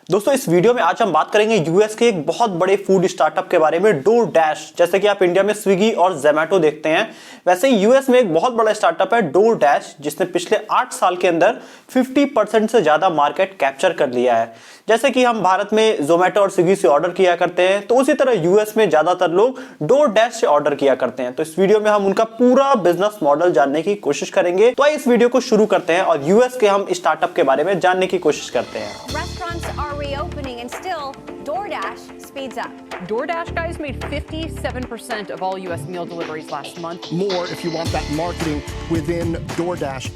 दोस्तों इस वीडियो में आज हम बात करेंगे यूएस के एक बहुत बड़े फूड स्टार्टअप के बारे में, डोरडैश। जैसे कि आप इंडिया में स्विगी और जोमैटो देखते हैं, वैसे ही यूएस में एक बहुत बड़ा स्टार्टअप है डोरडैश, जिसने पिछले 8 साल के अंदर 50% से ज्यादा मार्केट कैप्चर कर लिया है। जैसे कि हम भारत में जोमैटो और स्विगी से ऑर्डर किया करते हैं, तो उसी तरह यूएस में ज्यादातर लोग डोरडैश से ऑर्डर किया करते हैं। तो इस वीडियो में हम उनका पूरा बिजनेस मॉडल जानने की कोशिश करेंगे। तो आइए इस वीडियो को शुरू करते हैं और यूएस के हम स्टार्टअप के बारे में जानने की कोशिश करते हैं। Restaurants are reopening and still DoorDash speeds up. DoorDash guys made 57% of all US meal deliveries last month. More if you want that marketing within DoorDash.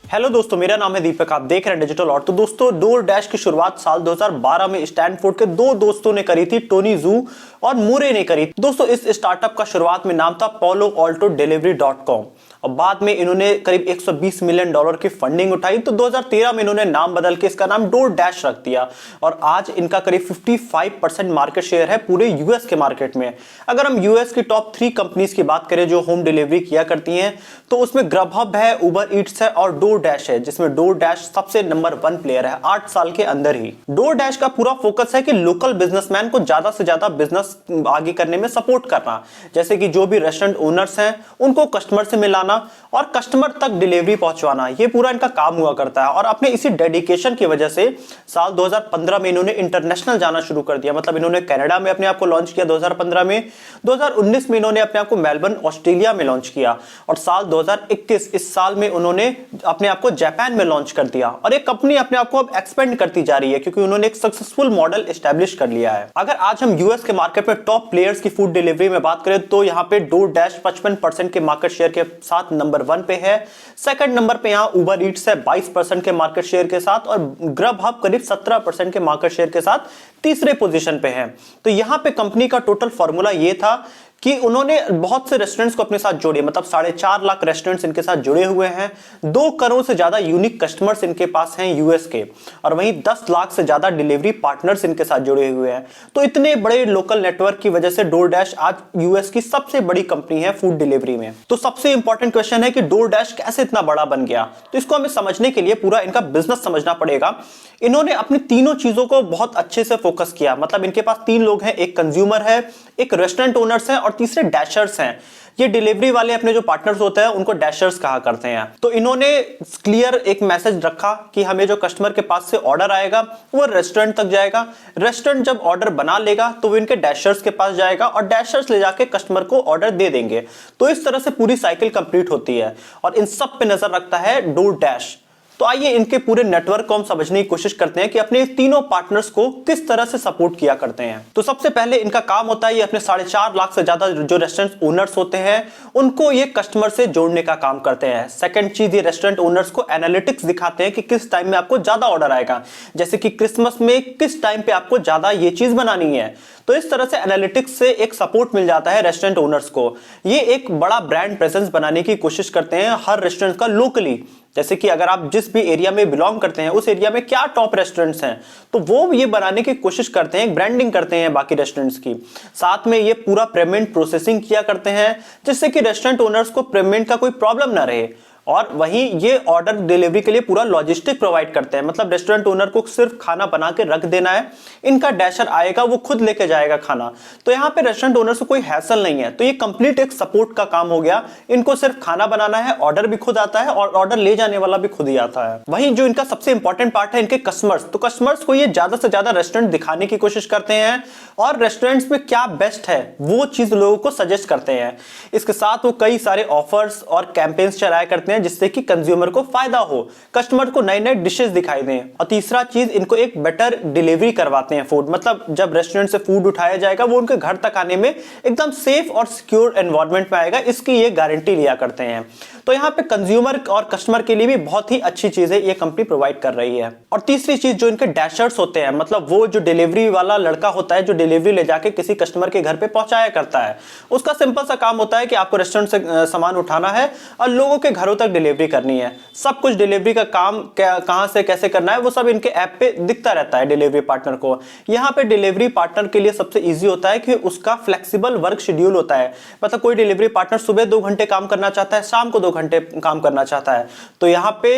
Hello दोस्तों, मेरा नाम है दीपक, आप देख रहे हैं डिजिटल। और तो दोस्तों डोरडैश की शुरुआत साल 2012 में स्टैनफोर्ड के दो दोस्तों ने करी थी, टोनी जू और मुरे ने करी। दोस्तों इस स्टार्टअप का शुरुआत में नाम था पोलो ऑल्टो डिलीवरी.com और बाद में इन्होंने करीब $120 मिलियन की फंडिंग उठाई। तो 2013 में इन्होंने नाम बदल के इसका नाम डोरडैश रख दिया और आज इनका करीब 55% मार्केट शेयर है पूरे यूएस के मार्केट में। अगर हम यूएस की टॉप 3 कंपनीज की बात करें जो होम डिलीवरी किया करती हैं, तो उसमें ग्रबहब है, उबर ईट्स है और डोरडैश है, जिसमें डोरडैश सबसे नंबर 1 प्लेयर है 8 साल के अंदर ही। डोरडैश का पूरा फोकस है कि लोकल बिजनेसमैन को ज्यादा से ज्यादा बिजनेस आगे करने में सपोर्ट करना। जैसे कि जो भी रेस्टोरेंट ओनर्स हैं उनको कस्टमर से मिलाना और कस्टमर तक डिलीवरी पहुंचवाना, ये पूरा इनका काम हुआ करता है। और अपने इसी डेडिकेशन की वजह से साल 2015 में इन्होंने इंटरनेशनल जाना शुरू कर दिया। मतलब इन्होंने कनाडा में अपने आप को लॉन्च किया 2015 में, 2019 में इन्होंने अपने आप को मेलबर्न ऑस्ट्रेलिया में लॉन्च किया और साल 2021 इस साल में उन्होंने अपने आप को जापान में लॉन्च कर दिया। और एक कंपनी अपने आप को अब एक्सपेंड करती जा रही है क्योंकि उन्होंने एक सक्सेसफुल मॉडल एस्टैब्लिश कर लिया है। अगर आज हम यूएस के मार्केट में टॉप प्लेयर्स की फूड डिलीवरी में बात करें तो यहाँ पे डोरडैश 55% के मार्केट शेयर के साथ नंबर 1 पे है। सेकंड नंबर पे यहाँ उबर ईट्स है 22% के मार्केट शेयर के साथ और ग्रबहब करीब 17% के मार्केट शेयर के साथ तीसरे पोजीशन पे है। तो यहाँ पे कंपनी का टोटल फॉर्मूला ये था कि उन्होंने बहुत से रेस्टोरेंट्स को अपने साथ जोड़े, मतलब 4.5 लाख रेस्टोरेंट्स इनके साथ जुड़े हुए हैं। 2 करोड़ से ज्यादा यूनिक कस्टमर्स इनके पास हैं यूएस के, और वहीं 10 लाख से ज्यादा डिलीवरी पार्टनर्स इनके साथ जुड़े हुए हैं। तो इतने बड़े लोकल नेटवर्क की वजह से डोरडैश आज यूएस की सबसे बड़ी कंपनी है फूड डिलीवरी में। तो सबसे इंपॉर्टेंट क्वेश्चन है कि डोरडैश कैसे इतना बड़ा बन गया। तो इसको हमें समझने के लिए पूरा इनका बिजनेस समझना पड़ेगा। इन्होंने अपनी तीनों चीजों को बहुत अच्छे से फोकस किया। मतलब इनके पास 3 लोग हैं, एक कंज्यूमर है, एक रेस्टोरेंट ओनर्स हैं और तीसरे डैशर्स हैं। ये डिलीवरी वाले अपने जो पार्टनर्स होते हैं उनको डैशर्स कहा करते हैं। तो इन्होंने क्लियर एक मैसेज रखा कि हमें जो कस्टमर के पास से ऑर्डर आएगा वो रेस्टोरेंट तक जाएगा। रेस्टोरेंट जब ऑर्डर बना लेगा तो वो इनके डैशर्स के पास जाएगा और डैशर्स ले जाके कस्टमर को ऑर्डर दे देंगे। तो इस तरह से पूरी साइकिल कंप्लीट होती है और इन सब पे नजर रखता है डोरडैश। तो आइए इनके पूरे नेटवर्क को हम समझने की कोशिश करते हैं कि अपने तीनों पार्टनर्स को किस तरह से सपोर्ट किया करते हैं। तो सबसे पहले इनका काम होता है ये अपने 4.5 लाख से ज्यादा जो रेस्टोरेंट ओनर्स होते हैं उनको ये कस्टमर से जोड़ने का काम करते हैं। सेकंड चीज, ये रेस्टोरेंट ओनर्स को एनालिटिक्स दिखाते हैं कि किस टाइम में आपको ज्यादा ऑर्डर आएगा, जैसे कि क्रिसमस में किस टाइम पे आपको ज्यादा ये चीज बनानी है। तो इस तरह से एनालिटिक्स से एक सपोर्ट मिल जाता है रेस्टोरेंट ओनर्स को। ये एक बड़ा ब्रांड प्रेजेंस बनाने की कोशिश करते हैं हर रेस्टोरेंट का लोकली। जैसे कि अगर आप जिस भी एरिया में बिलोंग करते हैं उस एरिया में क्या टॉप रेस्टोरेंट्स हैं, तो वो ये बनाने की कोशिश करते हैं, ब्रांडिंग करते हैं बाकी रेस्टोरेंट्स की। साथ में ये पूरा पेमेंट प्रोसेसिंग किया करते हैं जिससे कि रेस्टोरेंट ओनर्स को पेमेंट का कोई प्रॉब्लम ना रहे। और वहीं ये ऑर्डर डिलीवरी के लिए पूरा लॉजिस्टिक प्रोवाइड करते हैं। मतलब रेस्टोरेंट ओनर को सिर्फ खाना बना के रख देना है, इनका डैशर आएगा वो खुद लेके जाएगा खाना। तो यहाँ पे रेस्टोरेंट ओनर से कोई हैसल नहीं है। तो ये कंप्लीट एक सपोर्ट का काम हो गया। इनको सिर्फ खाना बनाना है, ऑर्डर भी खुद आता है और ऑर्डर ले जाने वाला भी खुद ही आता है। वहीं जो इनका सबसे इंपॉर्टेंट पार्ट है इनके कस्टमर्स। तो कस्टमर्स को ये ज्यादा से ज्यादा रेस्टोरेंट दिखाने की कोशिश करते हैं और रेस्टोरेंट्स में क्या बेस्ट है वो चीज लोगों को सजेस्ट करते हैं। इसके साथ वो कई सारे ऑफर्स और कैंपेन्स चलाया करते हैं जिससे कि कंज्यूमर को फायदा हो, कस्टमर को नए नए डिशेस दिखाई दें। और तीसरा चीज, इनको एक बेटर डिलीवरी करवाते हैं फूड। मतलब जब रेस्टोरेंट से फूड उठाया जाएगा वो उनके घर तक आने में एकदम सेफ और सिक्योर एनवायरनमेंट में आएगा, इसकी ये गारंटी लिया करते हैं। तो यहाँ पे कंज्यूमर और कस्टमर के लिए भी बहुत ही अच्छी चीज है ये कंपनी प्रोवाइड कर रही है। और तीसरी चीज जो इनके डैशर्स होते हैं, मतलब वो जो डिलीवरी वाला लड़का होता है जो डिलीवरी ले जाके किसी कस्टमर के घर पे पहुंचाया करता है, उसका सिंपल सा काम होता है कि आपको रेस्टोरेंट से सामान उठाना है और लोगों के घरों तक डिलीवरी करनी है। सब कुछ डिलीवरी का काम कहां से कैसे करना है वो सब इनके ऐप पे दिखता रहता है डिलीवरी पार्टनर को। यहाँ पे डिलीवरी पार्टनर के लिए सबसे ईजी होता है कि उसका फ्लेक्सिबल वर्क शेड्यूल होता है। मतलब कोई डिलीवरी पार्टनर सुबह 2 घंटे काम करना चाहता है, शाम को 2 2 घंटे काम करना चाहता है तो यहाँ पे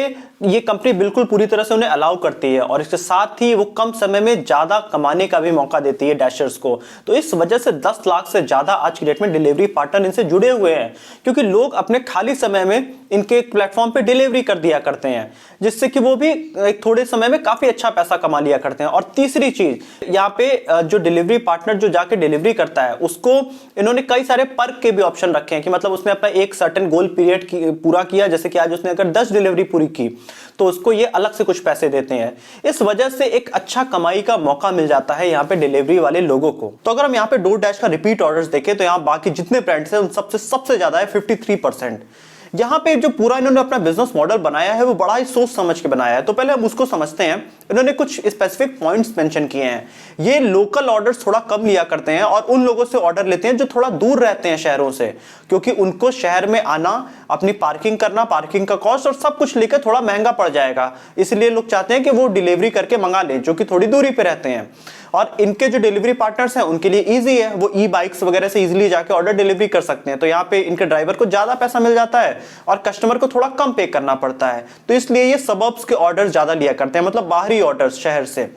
ये कंपनी बिल्कुल पूरी तरह से उन्हें अलाउ करती है और इसके साथ ही वो कम समय में ज्यादा कमाने का भी मौका देती है डैशर्स को। तो इस वजह से 10 लाख से ज्यादा आज की डेट में डिलीवरी पार्टनर इनसे जुड़े हुए हैं, क्योंकि लोग अपने खाली समय में इनके प्लेटफॉर्म पे डिलीवरी कर दिया करते हैं, जिससे कि वो भी एक थोड़े समय में काफी अच्छा पैसा कमा लिया करते हैं। और तीसरी चीज यहाँ पे जो डिलीवरी पार्टनर जो जाके डिलीवरी करता है उसको इन्होंने कई सारे पर्क के भी ऑप्शन रखे हैं कि मतलब उसने अपना एक सर्टेन गोल पीरियड पूरा किया, जैसे कि आज उसने अगर 10 डिलीवरी पूरी की तो उसको ये अलग से कुछ पैसे देते हैं। इस वजह से एक अच्छा कमाई का मौका मिल जाता है यहाँ पे डिलीवरी वाले लोगों को। तो अगर हम यहाँ पे डोरडैश का रिपीट ऑर्डर्स देखें तो यहाँ बाकी जितने ब्रांड्स हैं उन सबसे ज्यादा है 53%। यहाँ पे जो पूरा इन्होंने अपना बिजनेस मॉडल बनाया है वो बड़ा ही सोच समझ के बनाया है। तो पहले हम उसको समझते हैं। इन्होंने कुछ स्पेसिफिक पॉइंट्स मेंशन किए हैं। ये लोकल ऑर्डर्स थोड़ा कम लिया करते हैं और उन लोगों से ऑर्डर लेते हैं जो थोड़ा दूर रहते हैं शहरों से, क्योंकि उनको शहर में आना, अपनी पार्किंग करना, पार्किंग का कॉस्ट और सब कुछ लेकर थोड़ा महंगा पड़ जाएगा, इसलिए लोग चाहते हैं कि वो डिलीवरी करके मंगा लें जो कि थोड़ी दूरी पे रहते हैं। और इनके जो डिलीवरी पार्टनर्स हैं उनके लिए इजी है, वो ई बाइक्स वगैरह से इजीली जाके ऑर्डर डिलीवरी कर सकते हैं। तो यहाँ पे इनके ड्राइवर को ज्यादा पैसा मिल जाता है और कस्टमर को थोड़ा कम पे करना पड़ता है। तो इसलिए ये सबर्ब्स के ऑर्डर ज्यादा लिया करते हैं, मतलब बाहरी ऑर्डर्स शहर से।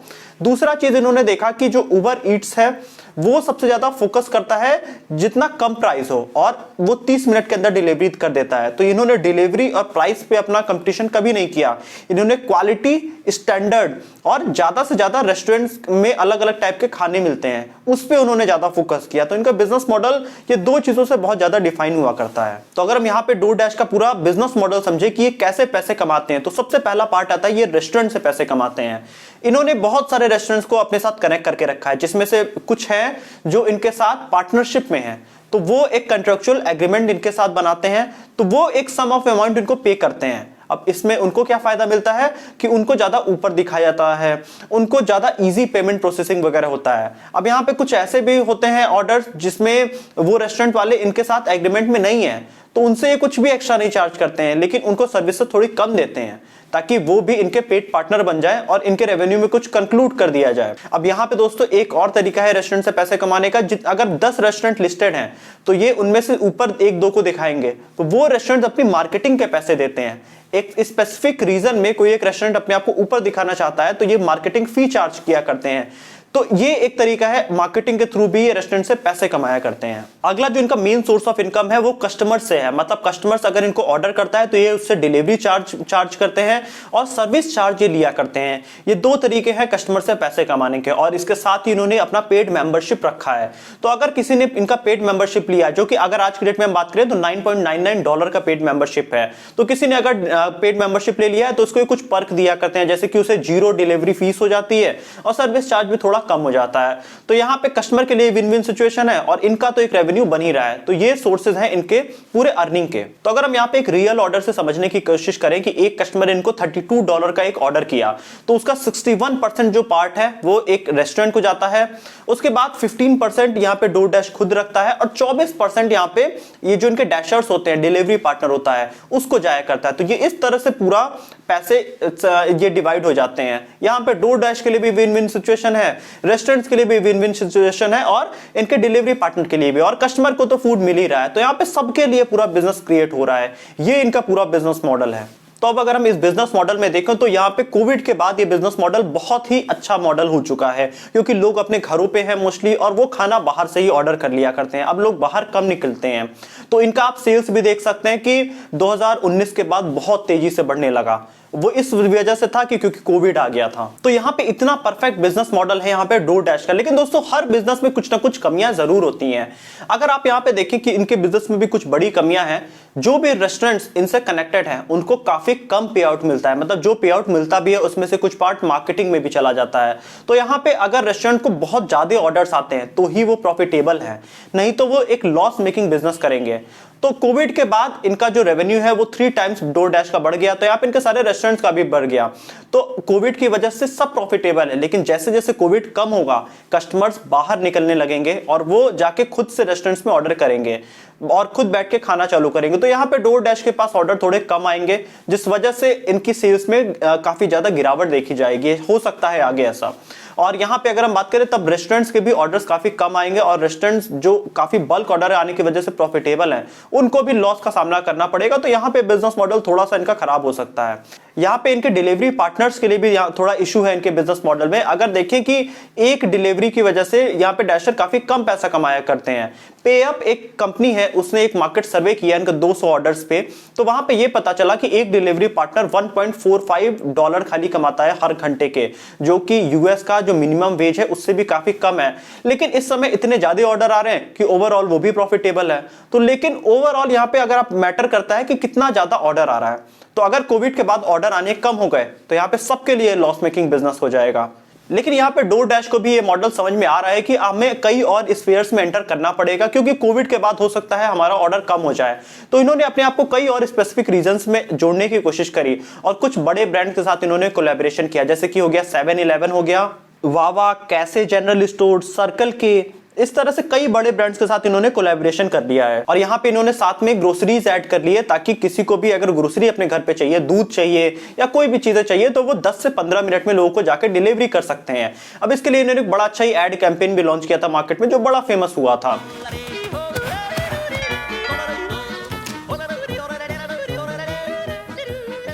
दूसरा चीज इन्होंने देखा कि जो उबर ईट्स है वो सबसे ज्यादा फोकस करता है जितना कम प्राइस हो, और वो 30 मिनट के अंदर डिलीवरी कर देता है। तो इन्होंने डिलीवरी और प्राइस पे अपना कंपटीशन कभी नहीं किया। इन्होंने क्वालिटी, स्टैंडर्ड और ज्यादा से ज्यादा रेस्टोरेंट्स में अलग अलग टाइप के खाने मिलते हैं उस पे उन्होंने ज्यादा फोकस किया। तो इनका बिजनेस मॉडल ये 2 चीजों से बहुत ज्यादा डिफाइन हुआ करता है। तो अगर हम यहाँ पे डोरडैश का पूरा बिजनेस मॉडल समझे कि ये कैसे पैसे कमाते हैं, तो सबसे पहला पार्ट आता है ये रेस्टोरेंट से पैसे कमाते हैं। इन्होंने बहुत सारे रेस्टोरेंट्स को अपने साथ कनेक्ट करके रखा है, जिसमें से कुछ हैं जो इनके साथ पार्टनरशिप में हैं। तो वो एक कॉन्ट्रैक्चुअल एग्रीमेंट इनके साथ बनाते हैं, तो वो एक सम ऑफ अमाउंट इनको पे करते हैं। अब इसमें उनको क्या फायदा मिलता है कि उनको ज्यादा ऊपर दिखाया जाता है, उनको ज्यादा इजी पेमेंट प्रोसेसिंग वगैरह होता है। अब यहाँ पे कुछ ऐसे भी होते हैं ऑर्डर्स जिसमें वो रेस्टोरेंट वाले इनके साथ एग्रीमेंट में नहीं है, तो उनसे ये कुछ भी एक्स्ट्रा नहीं चार्ज करते हैं, लेकिन उनको सर्विस थोड़ी कम देते हैं ताकि वो भी इनके पेड पार्टनर बन जाए और इनके रेवेन्यू में कुछ कंक्लूड कर दिया जाए। अब यहाँ पे दोस्तों एक और तरीका है रेस्टोरेंट से पैसे कमाने का। अगर 10 रेस्टोरेंट लिस्टेड हैं तो ये उनमें से ऊपर 1-2 को दिखाएंगे, तो वो रेस्टोरेंट अपनी मार्केटिंग के पैसे देते हैं। एक स्पेसिफिक रीजन में कोई एक रेस्टोरेंट अपने आप को ऊपर दिखाना चाहता है तो ये मार्केटिंग फी चार्ज किया करते हैं। तो ये एक तरीका है, मार्केटिंग के थ्रू भी ये रेस्टोरेंट से पैसे कमाया करते हैं। अगला जो इनका मेन सोर्स ऑफ इनकम है वो कस्टमर से है, मतलब कस्टमर्स अगर इनको ऑर्डर करता है तो ये उससे डिलीवरी चार्ज करते हैं और सर्विस चार्ज ये लिया करते हैं। ये 2 तरीके हैं कस्टमर से पैसे कमाने के, और इसके साथ ही इन्होंने अपना पेड मेंबरशिप रखा है। तो अगर किसी ने इनका पेड मेंबरशिप लिया, जो कि अगर आज की डेट में हम बात करें तो $9.99 का पेड मेंबरशिप है, तो किसी ने अगर पेड मेंबरशिप ले लिया है तो उसको कुछ पर्क दिया करते हैं, जैसे कि उसे 0 डिलीवरी फीस हो जाती है और सर्विस चार्ज भी थोड़ा कम हो जाता है। तो यहाँ पे कस्टमर के लिए विन विन सिचुएशन है और इनका तो एक रेवेन्यू बन ही रहा है। तो ये सोर्सेज हैं इनके पूरे अर्निंग के। तो अगर हम यहाँ पे एक रियल ऑर्डर से समझने की कोशिश करें कि एक कस्टमर इनको $32 का एक ऑर्डर किया, तो उसका 61% जो पार्ट है वो एक रेस्टोरेंट को जाता है, उसके बाद 15% यहाँ पे डोरडैश खुद रखता है और 24% यहाँ पे ये जो इनके डैशर्स होते हैं, डिलीवरी पार्टनर होता है, उसको जाया करता है। तो ये इस तरह से पूरा पैसे ये डिवाइड हो जाते हैं। यहाँ पे डोरडैश के लिए भी विन विन सिचुएशन है, रेस्टोरेंट्स के लिए भी विन विन सिचुएशन है और इनके डिलीवरी पार्टनर के लिए भी, और कस्टमर को तो फूड मिल ही रहा है। तो यहाँ पे सबके लिए पूरा बिजनेस क्रिएट हो रहा है। ये इनका पूरा बिजनेस मॉडल है। तो अब अगर हम इस बिजनेस मॉडल में देखें तो यहाँ पे कोविड के बाद ये बिजनेस मॉडल बहुत ही अच्छा मॉडल हो चुका है, क्योंकि लोग अपने घरों पे हैं मोस्टली और वो खाना बाहर से ही ऑर्डर कर लिया करते हैं। अब लोग बाहर कम निकलते हैं, तो इनका आप सेल्स भी देख सकते हैं कि 2019 के बाद बहुत तेजी से बढ़ने लगा। वो इस वजह से था कि क्योंकि कोविड आ गया था। तो यहाँ पे इतना परफेक्ट बिजनेस मॉडल है यहाँ पे डोरडैश का। लेकिन दोस्तों हर बिजनेस में कुछ ना कुछ कमियां जरूर होती हैं। अगर आप यहाँ पे देखें कि इनके बिजनेस में भी कुछ बड़ी कमियां हैं। जो भी रेस्टोरेंट्स इनसे कनेक्टेड हैं उनको काफी कम पे आउट मिलता है, मतलब जो पे आउट मिलता भी है उसमें से कुछ पार्ट मार्केटिंग में भी चला जाता है। तो यहाँ पे अगर रेस्टोरेंट को बहुत ज्यादा ऑर्डर्स आते हैं तो ही वो प्रॉफिटेबल है, नहीं तो वो एक लॉस मेकिंग बिजनेस करेंगे। तो कोविड के बाद इनका जो रेवेन्यू है वो 3 टाइम्स डोरडैश का बढ़ गया, तो यहाँ पे इनके सारे रेस्टोरेंट्स का भी बढ़ गया। तो कोविड की वजह से सब प्रॉफिटेबल है, लेकिन जैसे जैसे कोविड कम होगा कस्टमर्स बाहर निकलने लगेंगे और वो जाके खुद से रेस्टोरेंट्स में ऑर्डर करेंगे और खुद बैठ के खाना चालू करेंगे। तो यहाँ पे डोरडैश के पास ऑर्डर थोड़े कम आएंगे, जिस वजह से इनकी सेल्स में काफी ज्यादा गिरावट देखी जाएगी। हो सकता है आगे ऐसा। और यहाँ पे अगर हम बात करें तब रेस्टोरेंट्स के भी ऑर्डर्स काफी कम आएंगे और रेस्टोरेंट्स जो काफी बल्क ऑर्डर आने की वजह से प्रॉफिटेबल हैं उनको भी लॉस का सामना करना पड़ेगा। तो यहाँ पे बिजनेस मॉडल थोड़ा सा इनका खराब हो सकता है। यहाँ पे इनके डिलीवरी पार्टनर्स के लिए भी यहाँ थोड़ा इशू है इनके बिजनेस मॉडल में। अगर देखें कि एक डिलीवरी की वजह से यहाँ पे डैशर काफी कम पैसा कमाया करते हैं। पेअप एक कंपनी है, उसने एक मार्केट सर्वे किया इनका 200 ऑर्डर्स पे, तो वहां पे ये पता चला कि एक डिलीवरी पार्टनर $1.45 खाली कमाता है हर घंटे के, जो कि यूएस का जो मिनिमम वेज है उससे भी काफी कम है। लेकिन इस समय इतने ज्यादा ऑर्डर आ रहे हैं कि ओवरऑल वो भी प्रॉफिटेबल है। तो लेकिन ओवरऑल यहाँ पे अगर आप मैटर करता है कि कितना ज्यादा ऑर्डर आ रहा है, तो अगर कोविड के बाद ऑर्डर आने कम हो गए तो यहाँ पे सबके लिए लॉस मेकिंग बिजनेस हो जाएगा। लेकिन यहाँ पे डोरडैश को भी ये मॉडल समझ में आ रहा है कि हमें कई और स्फीयर्स में एंटर करना पड़ेगा, क्योंकि कोविड के बाद हो सकता है हमारा ऑर्डर कम हो जाए। तो इन्होंने अपने आप को कई और स्पेसिफिक रीजंस में जोड़ने की कोशिश करी और कुछ बड़े ब्रांड के साथ इन्होंने कोलैबोरेशन किया, जैसे कि हो गया 7-Eleven हो गया, वावा, कैसे जनरल स्टोर, सर्कल के, इस तरह से कई बड़े ब्रांड्स के साथ इन्होंने कोलैबोरेशन कर लिया है। और यहाँ पे इन्होंने साथ में ग्रोसरीज ऐड कर ली है, ताकि किसी को भी अगर ग्रोसरी अपने घर पे चाहिए, दूध चाहिए या कोई भी चीजें चाहिए, तो वो 10 से 15 मिनट में लोगों को जाकर डिलीवरी कर सकते हैं। अब इसके लिए इन्होंने एक बड़ा अच्छा ही एड कैंपेन भी लॉन्च किया था मार्केट में, जो बड़ा फेमस हुआ था।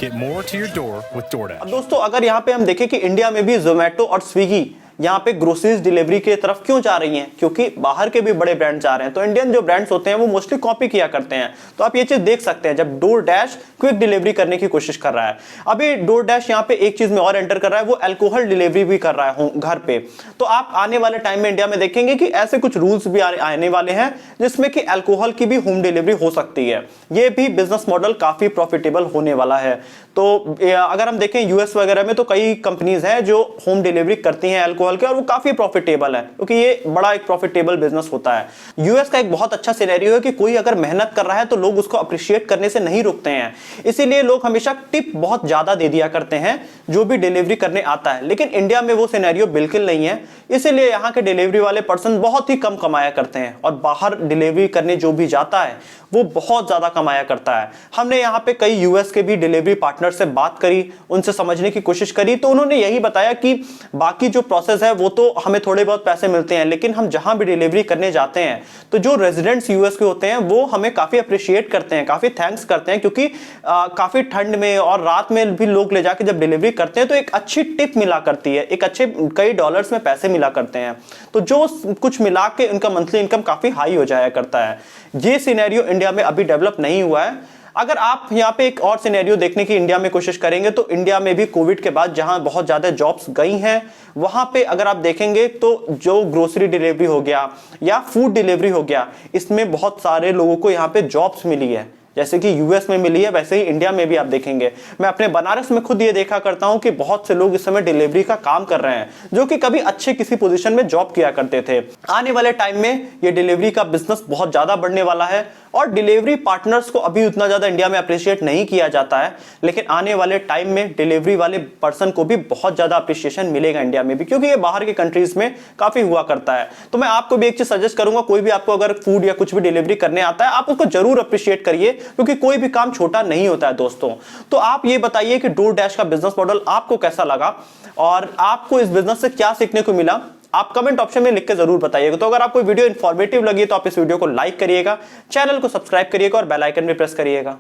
Get more to your door with DoorDash. अब दोस्तों अगर यहाँ पे हम देखें कि इंडिया में भी जोमेटो और स्विगी यहाँ पे ग्रोसरीज डिलीवरी की तरफ क्यों जा रही हैं, क्योंकि बाहर के भी बड़े ब्रांड्स आ रहे हैं। तो इंडियन जो ब्रांड्स होते हैं वो मोस्टली कॉपी किया करते हैं। तो आप ये चीज देख सकते हैं जब डोरडैश क्विक डिलीवरी करने की कोशिश कर रहा है। अभी डोरडैश यहाँ पे एक चीज में और एंटर कर रहा है, वो अल्कोहल डिलीवरी भी कर रहा है घर पे। तो आप आने वाले टाइम में इंडिया में देखेंगे कि ऐसे कुछ रूल्स भी आने वाले हैं जिसमें कि अल्कोहल की भी होम डिलीवरी हो सकती है। ये भी बिजनेस मॉडल काफी प्रॉफिटेबल होने वाला है। तो अगर हम देखें यूएस वगैरह में तो कई कंपनीज हैं जो होम डिलीवरी करती हैं अल्कोहल के, और वो काफी प्रॉफिटेबल है, क्योंकि ये बड़ा एक प्रॉफिटेबल बिजनेस होता है। यूएस का एक बहुत अच्छा सिनेरियो है कि कोई अगर मेहनत कर रहा है तो लोग उसको अप्रिशिएट करने से नहीं रुकते हैं, इसीलिए लोग हमेशा टिप बहुत ज्यादा दे दिया करते हैं जो भी डिलीवरी करने आता है। लेकिन इंडिया में वो सिनेरियो बिल्कुल नहीं है, इसीलिए यहाँ के डिलीवरी वाले पर्सन बहुत ही कम कमाया करते हैं, और बाहर डिलीवरी करने जो भी जाता है वो बहुत ज्यादा कमाया करता है। हमने यहाँ पे कई यूएस के भी डिलीवरी पार्टनर से बात करी, उनसे समझने की कोशिश करी, तो उन्होंने यही बताया कि बाकी जो प्रोसेस है वो तो हमें थोड़े बहुत पैसे मिलते हैं, लेकिन हम जहां भी डिलीवरी करने जाते हैं तो जो रेजिडेंट्स यूएस के होते हैं वो हमें काफी अप्रिशिएट करते हैं, काफी थैंक्स करते हैं, क्योंकि काफी ठंड में और रात में भी लोग ले जाके जब डिलीवरी करते हैं तो एक अच्छी टिप मिला करती है, एक अच्छे कई डॉलर्स में पैसे मिला करते हैं। तो जो कुछ मिला के उनका मंथली इनकम काफी हाई हो जाया करता है। ये सिनेरियो इंडिया में अभी डेवलप नहीं हुआ है। अगर आप यहाँ पे एक और सिनेरियो देखने की इंडिया में कोशिश करेंगे तो इंडिया में भी कोविड के बाद जहां बहुत ज्यादा जॉब्स गई हैं, वहां पे अगर आप देखेंगे तो जो ग्रोसरी डिलीवरी हो गया या फूड डिलीवरी हो गया, इसमें बहुत सारे लोगों को यहाँ पे जॉब्स मिली है। जैसे कि यूएस में मिली है, वैसे ही इंडिया में भी आप देखेंगे। मैं अपने बनारस में खुद ये देखा करता हूं कि बहुत से लोग इस समय डिलीवरी का काम कर रहे हैं, जो कि कभी अच्छे किसी पोजीशन में जॉब किया करते थे। आने वाले टाइम में ये डिलीवरी का बिजनेस बहुत ज्यादा बढ़ने वाला है, और डिलीवरी पार्टनर्स को अभी उतना ज्यादा इंडिया में अप्रिशिएट नहीं किया जाता है, लेकिन आने वाले टाइम में डिलीवरी वाले पर्सन को भी बहुत ज्यादा अप्रिशिएशन मिलेगा इंडिया में भी, क्योंकि ये बाहर के कंट्रीज में काफी हुआ करता है। तो मैं आपको भी एक चीज सजेस्ट करूंगा, कोई भी आपको अगर फूड या कुछ भी डिलीवरी करने आता है, आप उसको जरूर अप्रिशिएट करिए, क्योंकि कोई भी काम छोटा नहीं होता है दोस्तों। तो आप ये बताइए कि डोरडैश का बिजनेस मॉडल आपको कैसा लगा, और आपको इस बिजनेस से क्या सीखने को मिला, आप कमेंट ऑप्शन में लिख के जरूर बताइएगा। तो अगर आपको वीडियो इंफॉर्मेटिव लगी तो आप इस वीडियो को लाइक करिएगा, चैनल को सब्सक्राइब करिएगा और बेल आइकन भी प्रेस करिएगा।